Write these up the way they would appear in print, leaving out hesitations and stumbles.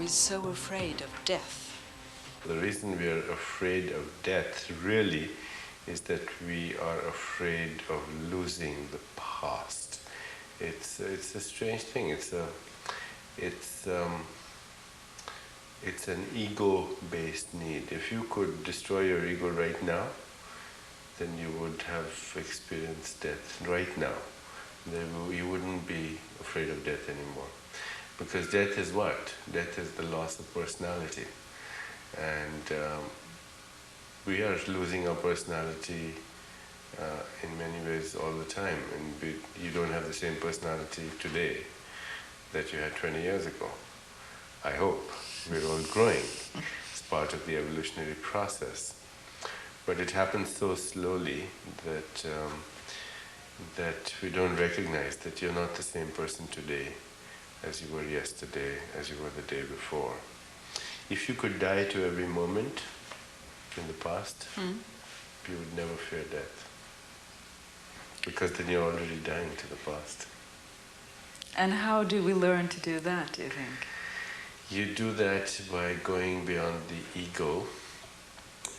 we so afraid of death? The reason we are afraid of death really is that we are afraid of losing the past. It's a strange thing. It's an ego-based need. If you could destroy your ego right now, then you would have experienced death right now. You wouldn't be afraid of death anymore. Because death is what? Death is the loss of personality. And we are losing our personality in many ways all the time. And you don't have the same personality today that you had 20 years ago. I hope. We're all growing. It's part of the evolutionary process. But it happens so slowly that we don't recognize that you're not the same person today as you were yesterday, as you were the day before. If you could die to every moment in the past, you would never fear death. Because then you're already dying to the past. And how do we learn to do that, do you think? You do that by going beyond the ego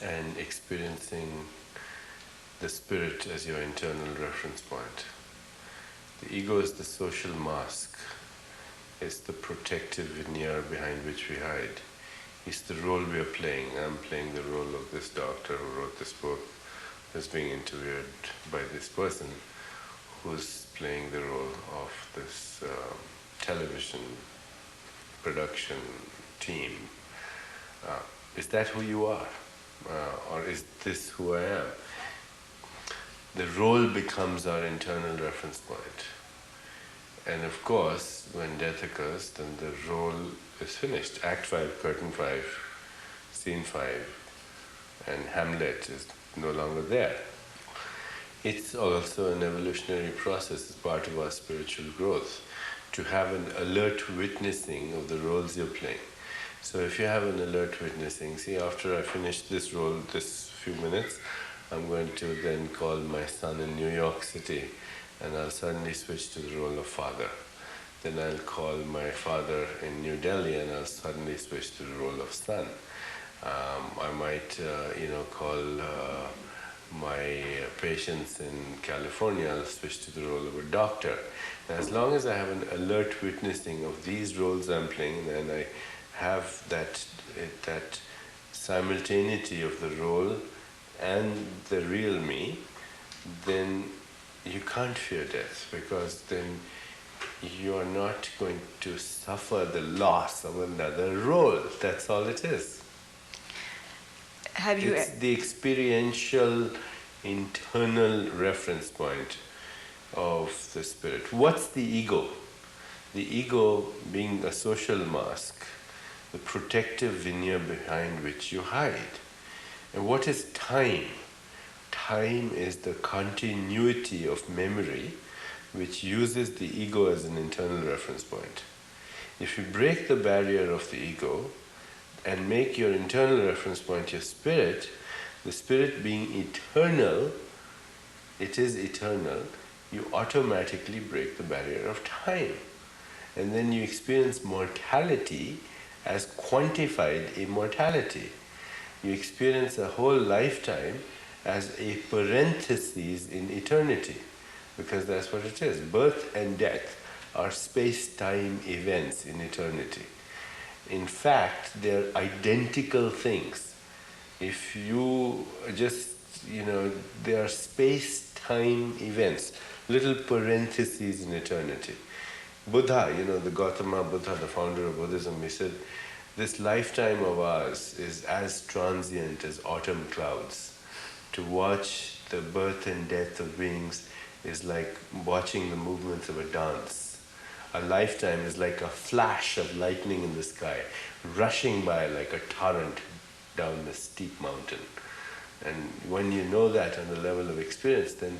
and experiencing the spirit as your internal reference point. The ego is the social mask. It's the protective veneer behind which we hide. It's the role we are playing. I'm playing the role of this doctor who wrote this book, who's being interviewed by this person, who's playing the role of this television production team. Is that who you are? Or is this who I am? The role becomes our internal reference point. And of course, when death occurs, then the role is finished. Act 5, curtain 5, scene 5, and Hamlet is no longer there. It's also an evolutionary process as part of our spiritual growth, to have an alert witnessing of the roles you're playing. So if you have an alert witnessing, see, after I finish this role, this few minutes, I'm going to then call my son in New York City, and I'll suddenly switch to the role of father. Then I'll call my father in New Delhi, and I'll suddenly switch to the role of son. I might, call my patients in California, I'll switch to the role of a doctor. And as long as I have an alert witnessing of these roles I'm playing, and I have that simultaneity of the role and the real me, then you can't fear death, because then you are not going to suffer the loss of another role. That's all it is. It's the experiential internal reference point of the spirit. What's the ego? The ego being a social mask, the protective veneer behind which you hide. And what is time? Time is the continuity of memory which uses the ego as an internal reference point. If you break the barrier of the ego and make your internal reference point your spirit, the spirit being eternal, it is eternal, you automatically break the barrier of time. And then you experience mortality as quantified immortality. You experience a whole lifetime as a parenthesis in eternity, because that's what it is. Birth and death are space-time events in eternity. In fact, they're identical things. If you just, they are space-time events, little parentheses in eternity. Buddha, the Gautama Buddha, the founder of Buddhism, he said, this lifetime of ours is as transient as autumn clouds. To watch the birth and death of beings is like watching the movements of a dance. A lifetime is like a flash of lightning in the sky, rushing by like a torrent down a steep mountain. And when you know that on the level of experience, then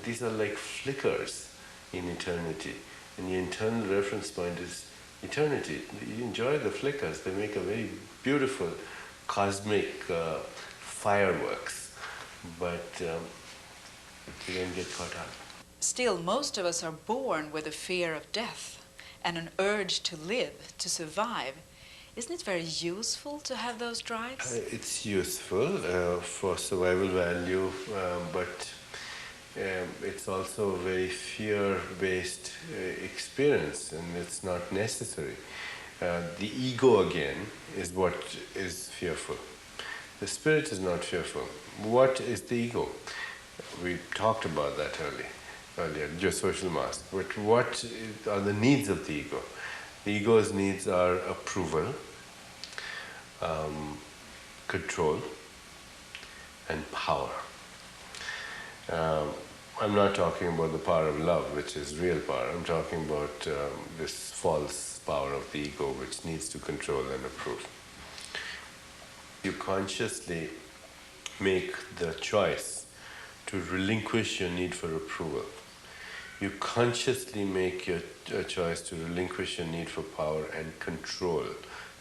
these are like flickers in eternity. And the internal reference point is eternity. You enjoy the flickers. They make a very beautiful cosmic fireworks. But you don't get caught up. Still, most of us are born with a fear of death and an urge to live, to survive, Isn't it very useful to have those drives? It's useful for survival value, but it's also a very fear-based experience, and it's not necessary. The ego, again, is what is fearful. The spirit is not fearful. What is the ego? We talked about that earlier, your social mask. But what are the needs of the ego? The ego's needs are approval, control, and power. I'm not talking about the power of love, which is real power. I'm talking about this false power of the ego, which needs to control and approve. You consciously make the choice to relinquish your need for approval. You consciously make a choice to relinquish your need for power and control,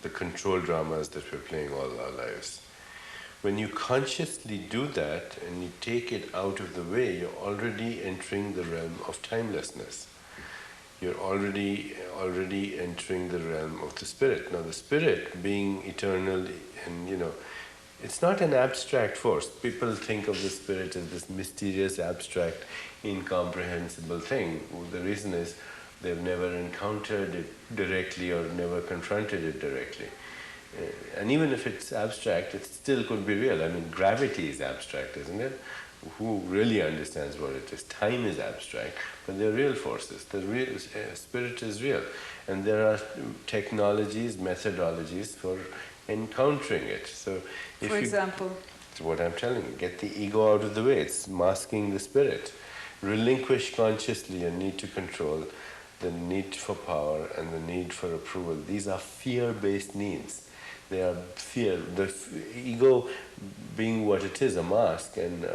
the control dramas that we're playing all our lives. When you consciously do that and you take it out of the way, you're already entering the realm of timelessness. You're already entering the realm of the spirit. Now the spirit being eternal, and it's not an abstract force. People think of the spirit as this mysterious, abstract, incomprehensible thing. The reason is they've never encountered it directly or never confronted it directly. And even if it's abstract, it still could be real. I mean, gravity is abstract, isn't it? Who really understands what it is? Time is abstract, but they're real forces. The real spirit is real. And there are technologies, methodologies for encountering it. So, For example? It's what I'm telling you. Get the ego out of the way. It's masking the spirit. Relinquish consciously your need to control, the need for power, and the need for approval. These are fear-based needs. They are fear. The ego being what it is, a mask, and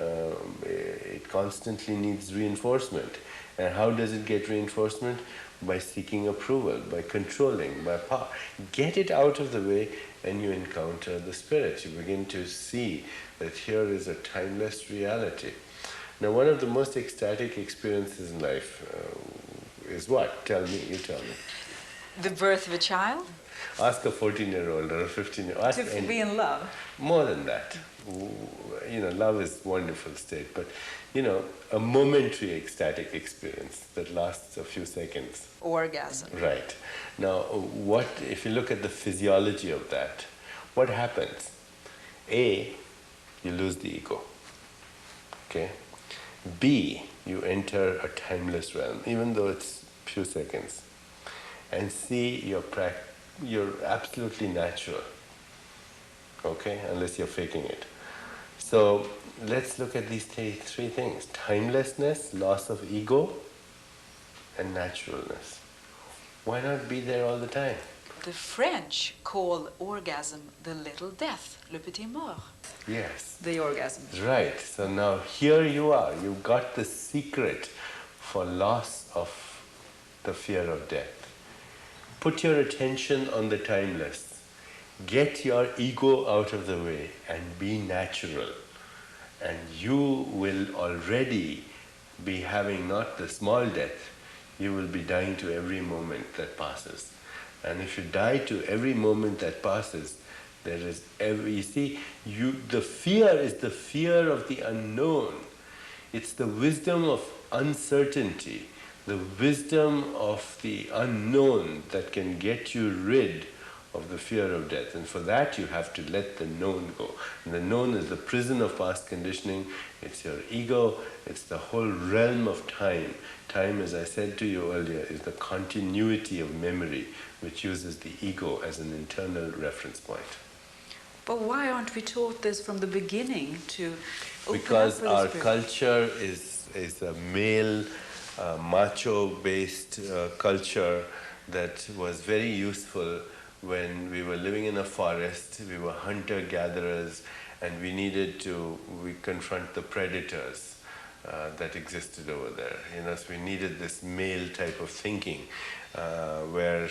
it constantly needs reinforcement. And how does it get reinforcement? By seeking approval, by controlling, by power. Get it out of the way and you encounter the spirit. You begin to see that here is a timeless reality. Now, one of the most ecstatic experiences in life is what? Tell me, you tell me. The birth of a child? Ask a 14-year-old or a 15-year-old. To be in love. More than that. Love is a wonderful state, but, a momentary ecstatic experience that lasts a few seconds. Orgasm. Right. Now, if you look at the physiology of that, what happens? A, you lose the ego. Okay? B, you enter a timeless realm, even though it's a few seconds. And C, you're absolutely natural. Okay? Unless you're faking it. So let's look at these three things. Timelessness, loss of ego, and naturalness. Why not be there all the time? The French call orgasm the little death, le petit mort. Yes. The orgasm. Right. So now here you are. You've got the secret for loss of the fear of death. Put your attention on the timeless. Get your ego out of the way and be natural. And you will already be having not the small death, you will be dying to every moment that passes. And if you die to every moment that passes, there is the fear is the fear of the unknown. It's the wisdom of uncertainty, the wisdom of the unknown that can get you rid of the fear of death. And for that you have to let the known go. And the known is the prison of past conditioning. It's your ego. It's the whole realm of time. Time, as I said to you earlier, is the continuity of memory, which uses the ego as an internal reference point. But why aren't we taught this from the beginning to open Because up for our the spirit? culture is a male, macho-based culture that was very useful when we were living in a forest. We were hunter-gatherers, and we confront the predators that existed over there. So we needed this male type of thinking, where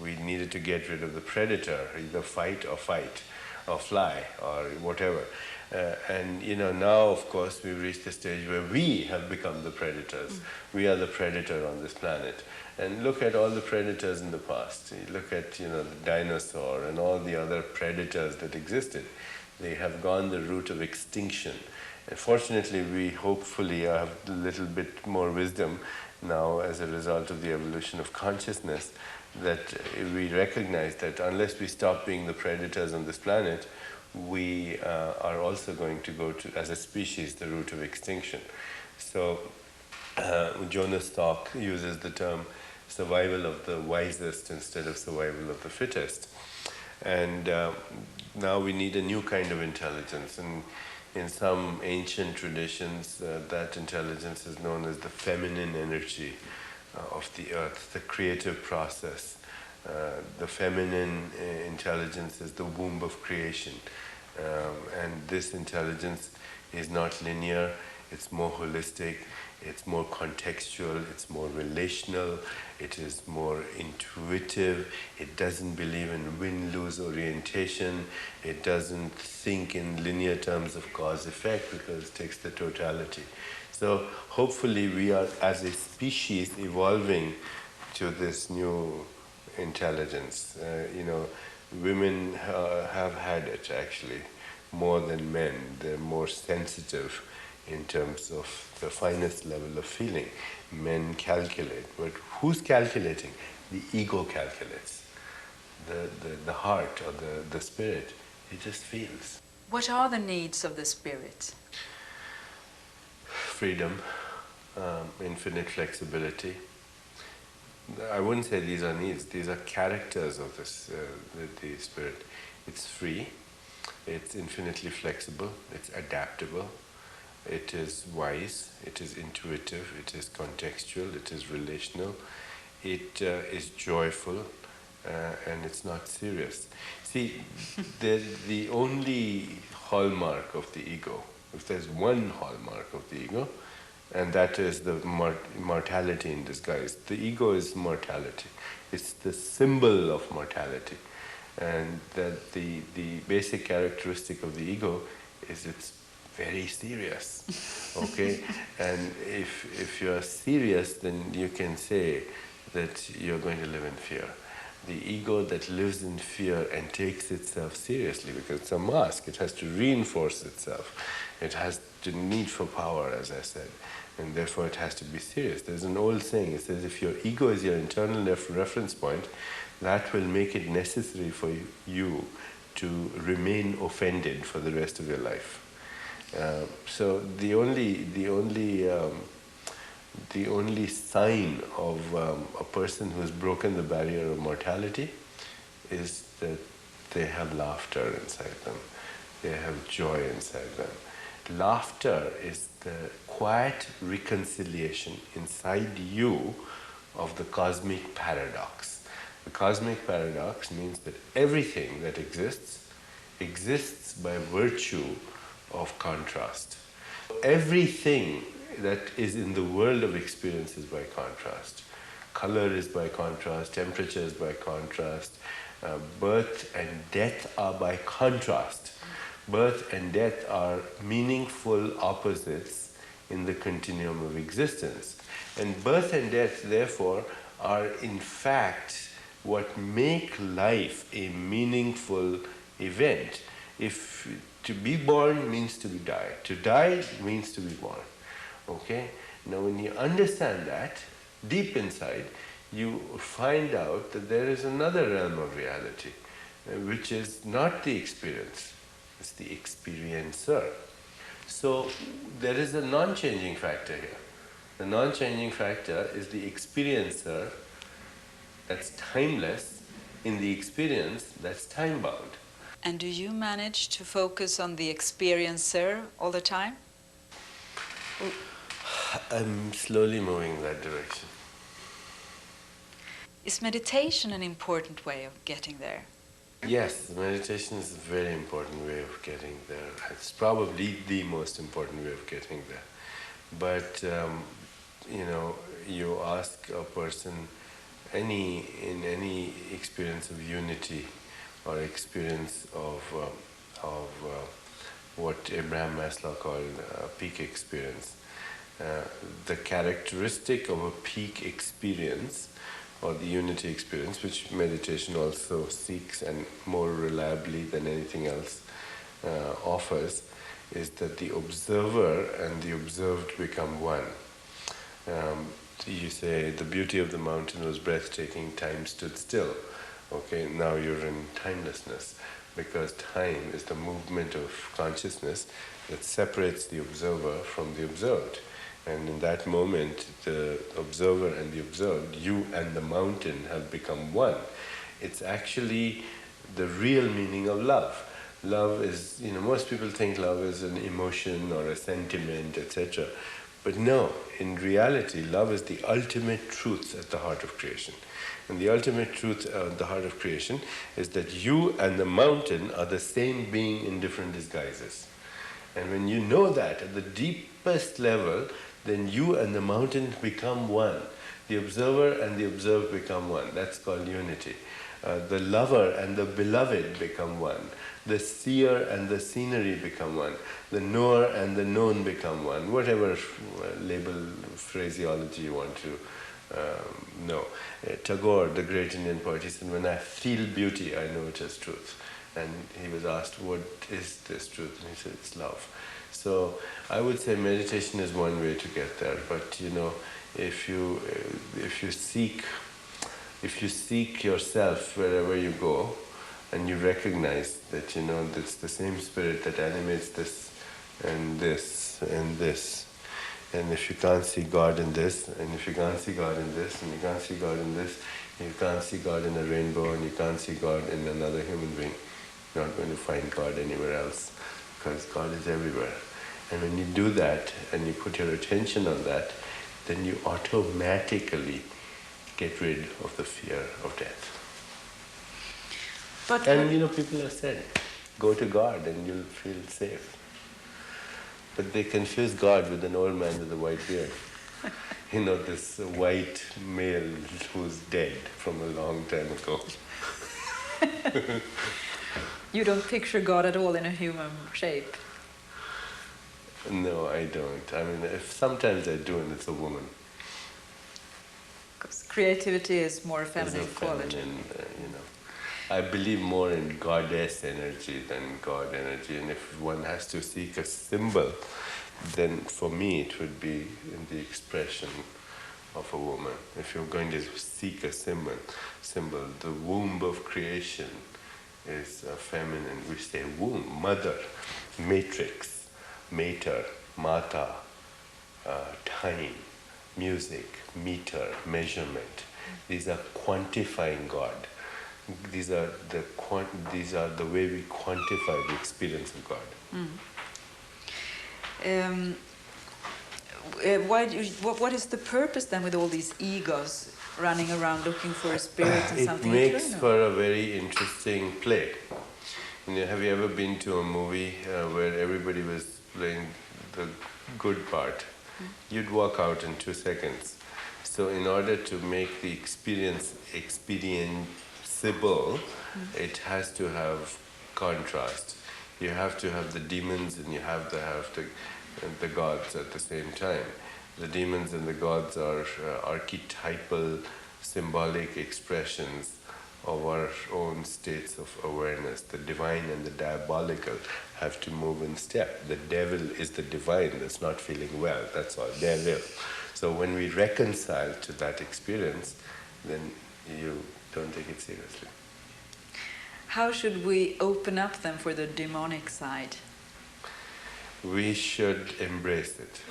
we needed to get rid of the predator, either fight or fly or whatever. And now, of course, we've reached the stage where we have become the predators. We are the predator on this planet. And look at all the predators in the past. You look at the dinosaur and all the other predators that existed. They have gone the route of extinction. And fortunately, we hopefully have a little bit more wisdom now as a result of the evolution of consciousness, that we recognize that unless we stop being the predators on this planet, we are also going to go to, as a species, the route of extinction. So Jonas Salk uses the term survival of the wisest instead of survival of the fittest. And now we need a new kind of intelligence. And in some ancient traditions, that intelligence is known as the feminine energy of the earth, the creative process. The feminine intelligence is the womb of creation. And this intelligence is not linear, it's more holistic, it's more contextual, it's more relational, it is more intuitive, it doesn't believe in win-lose orientation, it doesn't think in linear terms of cause-effect because it takes the totality. So hopefully we are, as a species, evolving to this new intelligence. Women have had it actually more than men. They're more sensitive in terms of the finest level of feeling. Men calculate, but who's calculating? The ego calculates. The heart or the spirit, it just feels. What are the needs of the spirit? Freedom, infinite flexibility. I wouldn't say these are needs, these are characters of this, the spirit. It's free, it's infinitely flexible, it's adaptable, it is wise, it is intuitive, it is contextual, it is relational, it is joyful, and it's not serious. See, the only hallmark of the ego, if there's one hallmark of the ego, and that is the mortality in disguise. The ego is mortality. It's the symbol of mortality. And that the basic characteristic of the ego is it's very serious. Okay? And if you're serious, then you can say that you're going to live in fear. The ego that lives in fear and takes itself seriously, because it's a mask, it has to reinforce itself. It has the need for power, as I said, and therefore it has to be serious. There's an old saying, it says if your ego is your internal reference point, that will make it necessary for you to remain offended for the rest of your life. So the only sign of a person who has broken the barrier of mortality is that they have laughter inside them, they have joy inside them. Laughter is the quiet reconciliation inside you of the cosmic paradox. The cosmic paradox means that everything that exists by virtue of contrast. Everything that is in the world of experience is by contrast. Color is by contrast, temperature is by contrast, birth and death are by contrast. Birth and death are meaningful opposites in the continuum of existence. And birth and death, therefore, are in fact what make life a meaningful event. If to be born means to die. To die means to be born. Okay? Now when you understand that, deep inside, you find out that there is another realm of reality, which is not the experience, it's the experiencer. So there is a non-changing factor here. The non-changing factor is the experiencer that's timeless in the experience that's time-bound. And do you manage to focus on the experiencer all the time? I'm slowly moving in that direction. Is meditation an important way of getting there? Yes, meditation is a very important way of getting there. It's probably the most important way of getting there. But, you ask a person in any experience of unity or experience of what Abraham Maslow called peak experience. The characteristic of a peak experience, or the unity experience, which meditation also seeks and more reliably than anything else offers, is that the observer and the observed become one. You say the beauty of the mountain was breathtaking, time stood still. Okay, now you're in timelessness, because time is the movement of consciousness that separates the observer from the observed. And in that moment, the observer and the observed, you and the mountain, have become one. It's actually the real meaning of love. Love is, most people think love is an emotion or a sentiment, etc. But no, in reality, love is the ultimate truth at the heart of creation. And the ultimate truth at the heart of creation is that you and the mountain are the same being in different disguises. And when you know that at the deepest level, then you and the mountain become one. The observer and the observed become one. That's called unity. The lover and the beloved become one. The seer and the scenery become one. The knower and the known become one. Whatever label, phraseology you want to know. Tagore, the great Indian poet, he said, when I feel beauty, I know it as truth. And he was asked, what is this truth? And he said, it's love. So I would say meditation is one way to get there. But if you seek yourself wherever you go, and you recognize that it's the same spirit that animates this and this and this. And if you can't see God in this, and if you can't see God in this, and you can't see God in this, you can't see God in a rainbow, and you can't see God in another human being, you're not going to find God anywhere else, because God is everywhere. And when you do that, and you put your attention on that, then you automatically get rid of the fear of death. People have said, go to God and you'll feel safe. But they confuse God with an old man with a white beard. This white male who's dead from a long time ago. You don't picture God at all in a human shape? No, I don't. I mean, sometimes I do, and it's a woman. Because creativity is more feminine quality. I believe more in goddess energy than God energy, and if one has to seek a symbol, then for me it would be in the expression of a woman. If you're going to seek a symbol, the womb of creation is feminine. We say womb, mother, matrix, mater, mata, time, music, meter, measurement. These are quantifying God. These are the way we quantify the experience of God. What is the purpose then with all these egos running around looking for a spirit and something eternal? It makes eternal? for a very interesting play. Have you ever been to a movie where everybody was playing the good part? You'd walk out in 2 seconds. So in order to make the experience experienceable, it has to have contrast. You have to have the demons and you have to have the gods at the same time. The demons and the gods are archetypal, symbolic expressions of our own states of awareness. The divine and the diabolical have to move in step. The devil is the divine that's not feeling well, that's all, devil. So when we reconcile to that experience, then you don't take it seriously. How should we open up then for the demonic side? We should embrace it.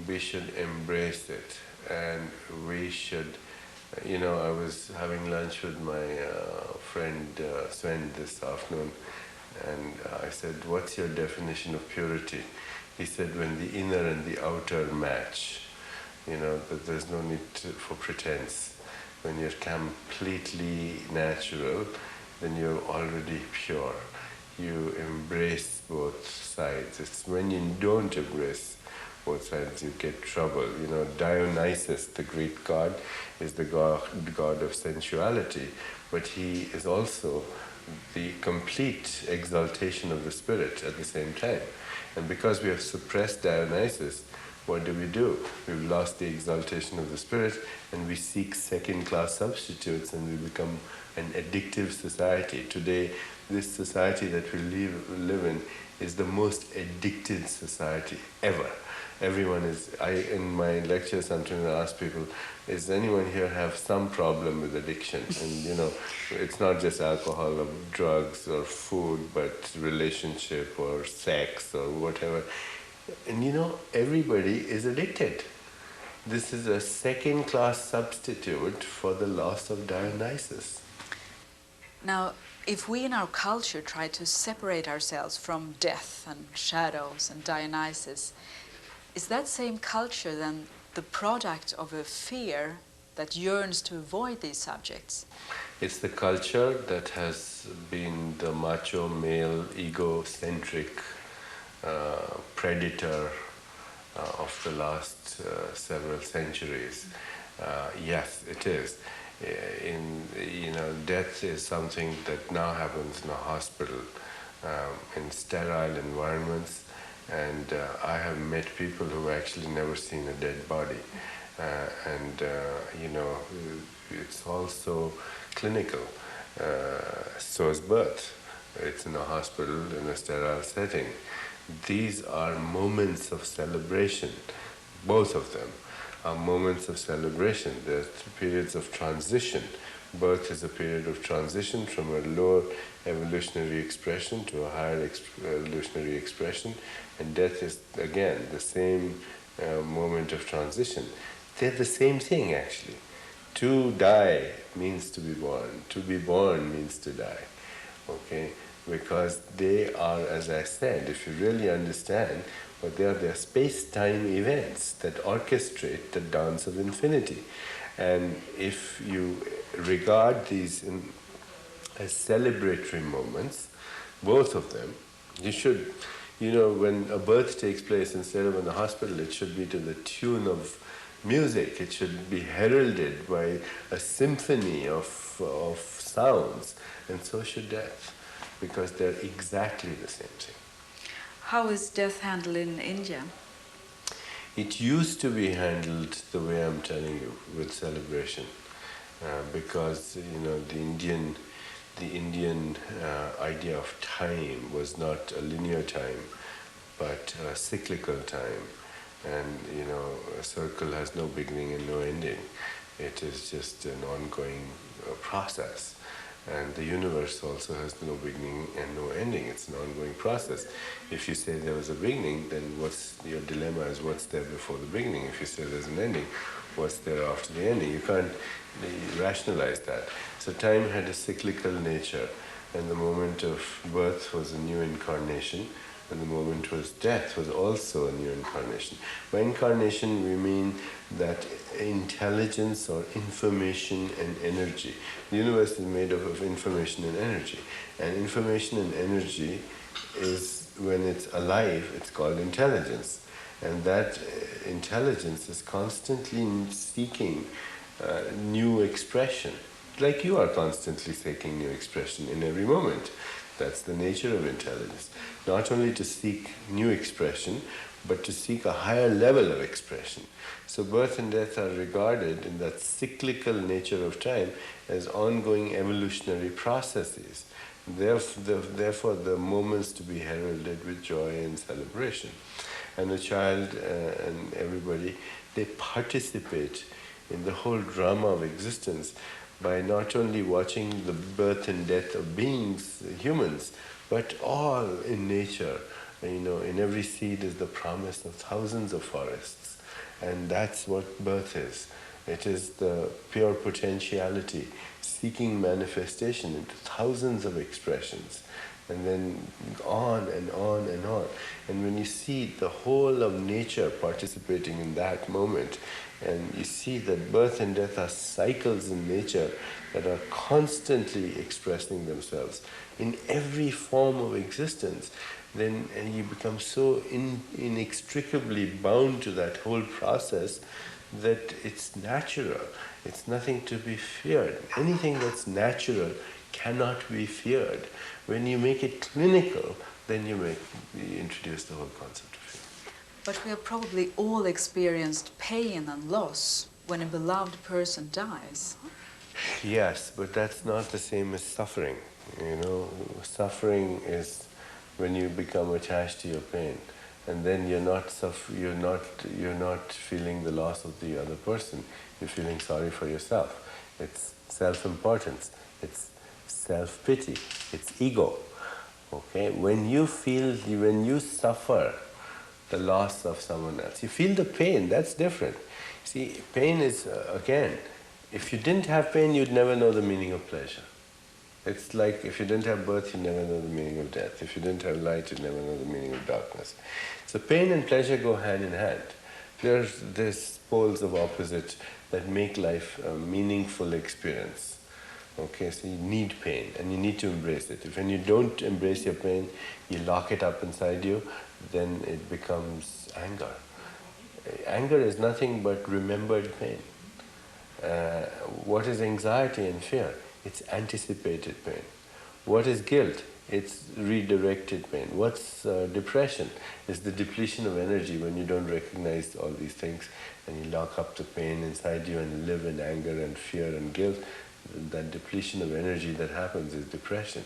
We should embrace it, and we should. I was having lunch with my friend Sven this afternoon, and I said, "What's your definition of purity?" He said, "When the inner and the outer match. That there's no need for pretense. When you're completely natural, then you're already pure. You embrace both sides. It's when you don't embrace both sides you get trouble. Dionysus, the Greek god, is the god of sensuality, but he is also the complete exaltation of the spirit at the same time. And because we have suppressed Dionysus, what do? We've lost the exaltation of the spirit, and we seek second-class substitutes, and we become an addictive society. Today, this society that we live in is the most addicted society ever. Everyone is, in my lectures sometimes I ask people, does anyone here have some problem with addiction? And it's not just alcohol or drugs or food, but relationship or sex or whatever. And everybody is addicted. This is a second-class substitute for the loss of Dionysus. Now, if we in our culture try to separate ourselves from death and shadows and Dionysus, is that same culture then the product of a fear that yearns to avoid these subjects? It's the culture that has been the macho, male, egocentric predator of the last several centuries. Yes, it is. Death is something that now happens in a hospital, in sterile environments. And I have met people who have actually never seen a dead body. It's also clinical. So is birth. It's in a hospital, in a sterile setting. These are moments of celebration. Both of them are moments of celebration. They're periods of transition. Birth is a period of transition from a lower evolutionary expression to a higher evolutionary expression, and death is again the same moment of transition. They're the same thing actually. To die means to be born. To be born means to die. Okay? Because they are, as I said, if you really understand, but they're space-time events that orchestrate the dance of infinity. And if you regard these as celebratory moments, both of them, you should, when a birth takes place, instead of in the hospital, it should be to the tune of music. It should be heralded by a symphony of sounds, and so should death, because they're exactly the same thing. How is death handled in India? It used to be handled the way I'm telling you, with celebration, because the Indian idea of time was not a linear time, but a cyclical time, and a circle has no beginning and no ending. It is just an ongoing process. And the universe also has no beginning and no ending. It's an ongoing process. If you say there was a beginning, then your dilemma is what's there before the beginning. If you say there's an ending, what's there after the ending? You can't rationalize that. So time had a cyclical nature, and the moment of birth was a new incarnation, and the moment was death was also a new incarnation. By incarnation we mean that intelligence or information and energy. The universe is made up of information and energy. And information and energy is, when it's alive, it's called intelligence. And that intelligence is constantly seeking new expression. Like you are constantly seeking new expression in every moment. That's the nature of intelligence. Not only to seek new expression, but to seek a higher level of expression. So birth and death are regarded in that cyclical nature of time as ongoing evolutionary processes. Therefore, the moments to be heralded with joy and celebration. And the child and everybody, they participate in the whole drama of existence by not only watching the birth and death of beings, humans, but all in nature. In every seed is the promise of thousands of forests. And that's what birth is. It is the pure potentiality, seeking manifestation into thousands of expressions. And then on and on and on. And when you see the whole of nature participating in that moment, and you see that birth and death are cycles in nature that are constantly expressing themselves in every form of existence, then you become so inextricably bound to that whole process that it's natural. It's nothing to be feared. Anything that's natural cannot be feared. When you make it clinical, then you introduce the whole concept of fear. But we have probably all experienced pain and loss when a beloved person dies. Yes, but that's not the same as suffering. Suffering is when you become attached to your pain, and then you're not feeling the loss of the other person. You're feeling sorry for yourself. It's self-importance. It's self-pity. It's ego. Okay, when you suffer the loss of someone else, you feel the pain. That's different. See, pain is again. If you didn't have pain, you'd never know the meaning of pleasure. It's like if you didn't have birth, you'd never know the meaning of death. If you didn't have light, you'd never know the meaning of darkness. So pain and pleasure go hand in hand. There's poles of opposite that make life a meaningful experience. Okay, so you need pain and you need to embrace it. When you don't embrace your pain, you lock it up inside you, then it becomes anger. Anger is nothing but remembered pain. What is anxiety and fear? It's anticipated pain. What is guilt? It's redirected pain. What's depression? It's the depletion of energy when you don't recognize all these things and you lock up the pain inside you and live in anger and fear and guilt. That depletion of energy that happens is depression.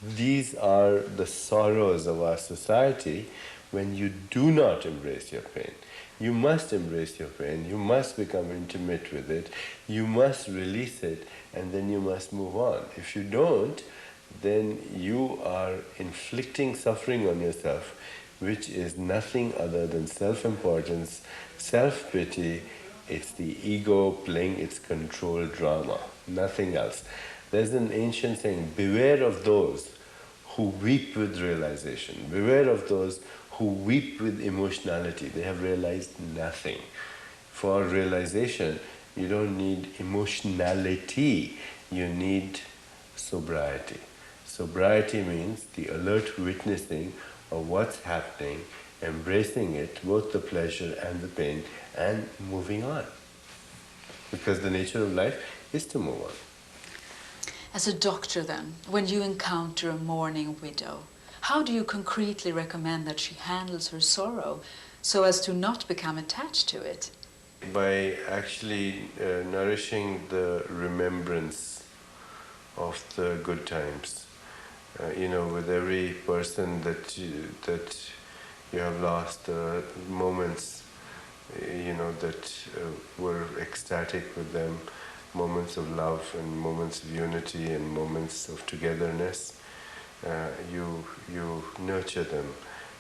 These are the sorrows of our society when you do not embrace your pain. You must embrace your pain, you must become intimate with it, you must release it, and then you must move on. If you don't, then you are inflicting suffering on yourself, which is nothing other than self-importance, self-pity. It's the ego playing its control drama, nothing else. There's an ancient saying, beware of those who weep with realization. Beware of those who weep with emotionality. They have realized nothing. For realization, you don't need emotionality, you need sobriety. Sobriety means the alert witnessing of what's happening, embracing it, both the pleasure and the pain, and moving on. Because the nature of life is to move on. As a doctor then, when you encounter a mourning widow, how do you concretely recommend that she handles her sorrow so as to not become attached to it? By actually nourishing the remembrance of the good times. With every person that you have lost, moments, that were ecstatic with them, moments of love and moments of unity and moments of togetherness. You nurture them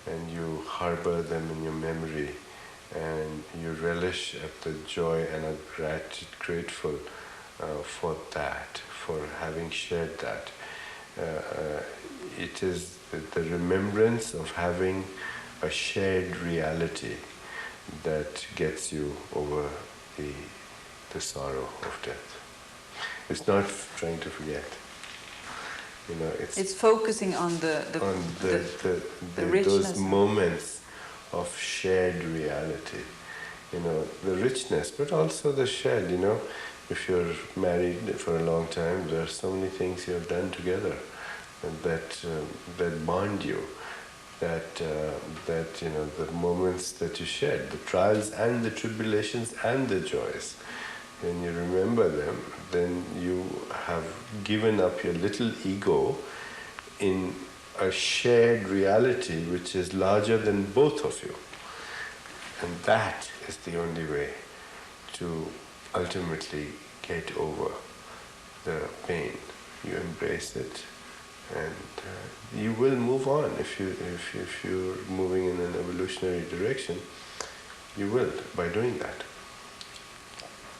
and you harbor them in your memory and you relish at the joy and are grateful for that, for having shared that. It is the remembrance of having a shared reality that gets you over the sorrow of death. It's not trying to forget. It's focusing on the richness. Those moments of shared reality. The richness, but also the shared. If you're married for a long time, there are so many things you have done together that bond you. That the moments that you shared, the trials and the tribulations and the joys. When you remember them, then you have given up your little ego in a shared reality which is larger than both of you. And that is the only way to ultimately get over the pain. You embrace it and you will move on. If you're moving in an evolutionary direction, you will by doing that.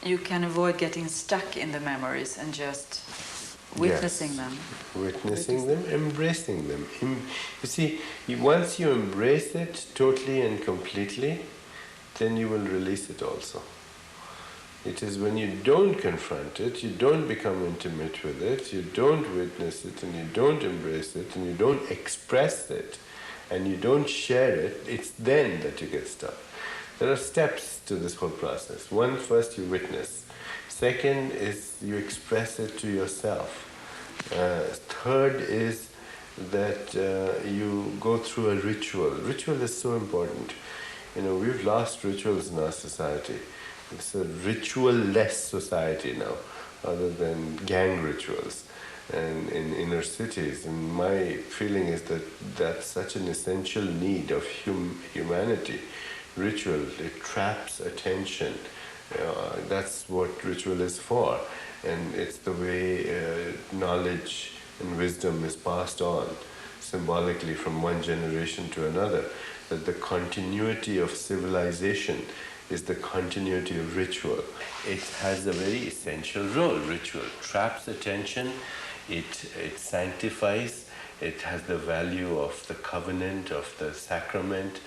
You can avoid getting stuck in the memories and just witnessing them. Witnessing them, embracing them. You see, once you embrace it totally and completely, then you will release it also. It is when you don't confront it, you don't become intimate with it, you don't witness it, and you don't embrace it, and you don't express it, and you don't share it, it's then that you get stuck. There are steps to this whole process. One, first you witness. Second is you express it to yourself. Third is that you go through a ritual. Ritual is so important. We've lost rituals in our society. It's a ritual-less society now, other than gang rituals. And in inner cities, and my feeling is that that's such an essential need of humanity. Ritual, it traps attention. That's what ritual is for. And it's the way knowledge and wisdom is passed on symbolically from one generation to another. That the continuity of civilization is the continuity of ritual. It has a very essential role. Ritual traps attention, it sanctifies, it has the value of the covenant, of the sacrament,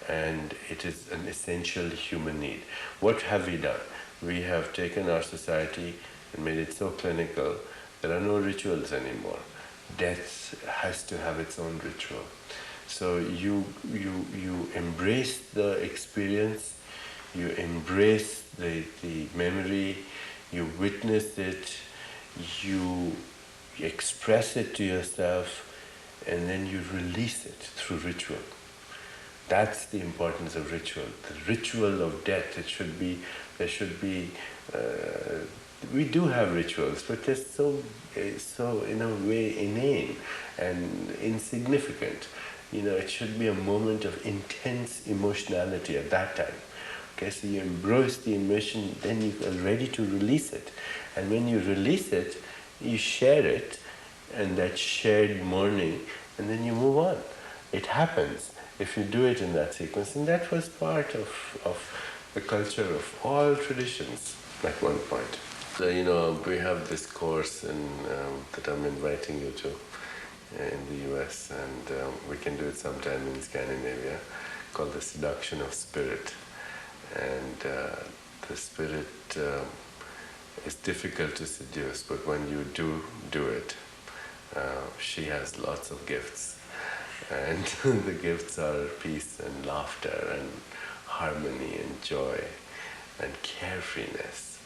and it is an essential human need. What have we done? We have taken our society and made it so clinical. There are no rituals anymore. Death has to have its own ritual. So you embrace the experience, you embrace the memory, you witness it, you express it to yourself, and then you release it through ritual. That's the importance of ritual. The ritual of death, there should be, we do have rituals, but they're so in a way inane and insignificant. It should be a moment of intense emotionality at that time. Okay, so you embrace the emotion, then you are ready to release it. And when you release it, you share it, and that shared mourning, and then you move on. It happens if you do it in that sequence, and that was part of the culture of all traditions at one point. So, we have this course that I'm inviting you to in the US, and we can do it sometime in Scandinavia, called The Seduction of Spirit. And the spirit is difficult to seduce, but when you do it, she has lots of gifts. And the gifts are peace and laughter and harmony and joy and carefreeness.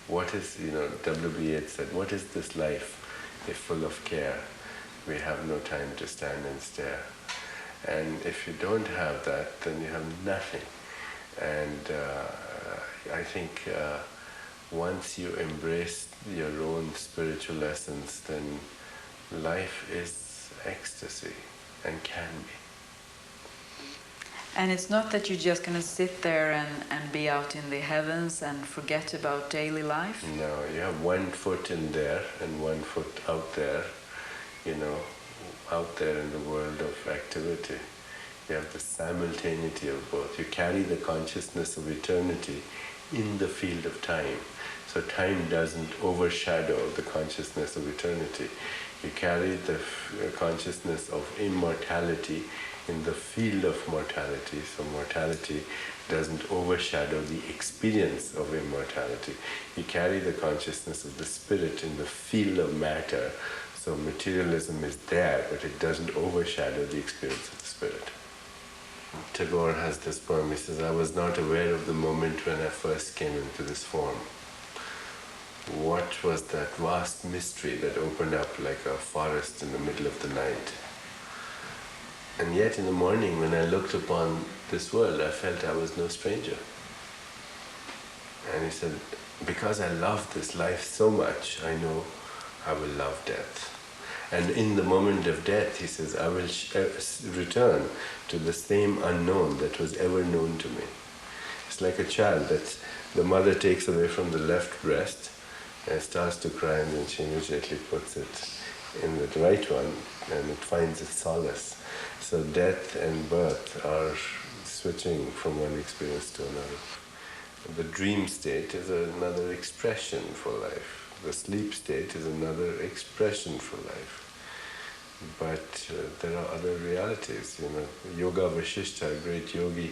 What is, W.B. Yeats said, what is this life if full of care? We have no time to stand and stare. And if you don't have that, then you have nothing. And I think once you embrace your own spiritual essence, then life is ecstasy and can be. And it's not that you're just going to sit there and be out in the heavens and forget about daily life? No, you have one foot in there and one foot out there, out there in the world of activity. You have the simultaneity of both. You carry the consciousness of eternity in the field of time. So time doesn't overshadow the consciousness of eternity. You carry the consciousness of immortality in the field of mortality. So mortality doesn't overshadow the experience of immortality. You carry the consciousness of the spirit in the field of matter. So materialism is there, but it doesn't overshadow the experience of the spirit. Tagore has this poem. He says, I was not aware of the moment when I first came into this form. What was that vast mystery that opened up like a forest in the middle of the night? And yet in the morning when I looked upon this world, I felt I was no stranger. And he said, because I love this life so much, I know I will love death. And in the moment of death, he says, I will return to the same unknown that was ever known to me. It's like a child that the mother takes away from the left breast and starts to cry, and then she immediately puts it in the right one, and it finds its solace. So death and birth are switching from one experience to another. The dream state is another expression for life. The sleep state is another expression for life. But there are other realities. Yoga Vasishtha, a great yogi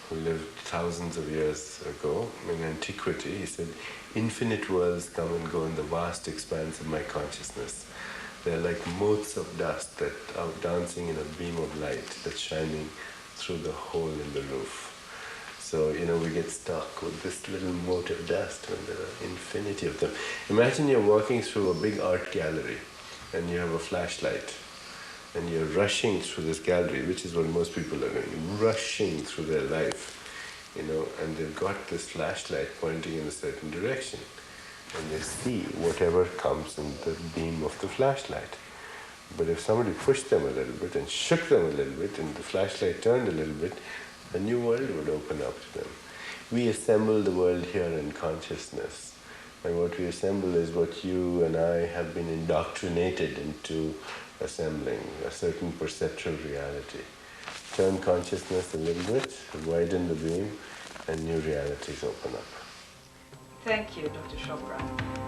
who lived thousands of years ago in antiquity, he said, infinite worlds come and go in the vast expanse of my consciousness. They're like motes of dust that are dancing in a beam of light that's shining through the hole in the roof. So, we get stuck with this little mote of dust when there are infinity of them. Imagine you're walking through a big art gallery and you have a flashlight and you're rushing through this gallery, which is what most people are doing, rushing through their life, and they've got this flashlight pointing in a certain direction and they see whatever comes in the beam of the flashlight. But if somebody pushed them a little bit and shook them a little bit and the flashlight turned a little bit, a new world would open up to them. We assemble the world here in consciousness. And what we assemble is what you and I have been indoctrinated into assembling, a certain perceptual reality. Turn consciousness a little bit, widen the beam, and new realities open up. Thank you, Dr. Chopra.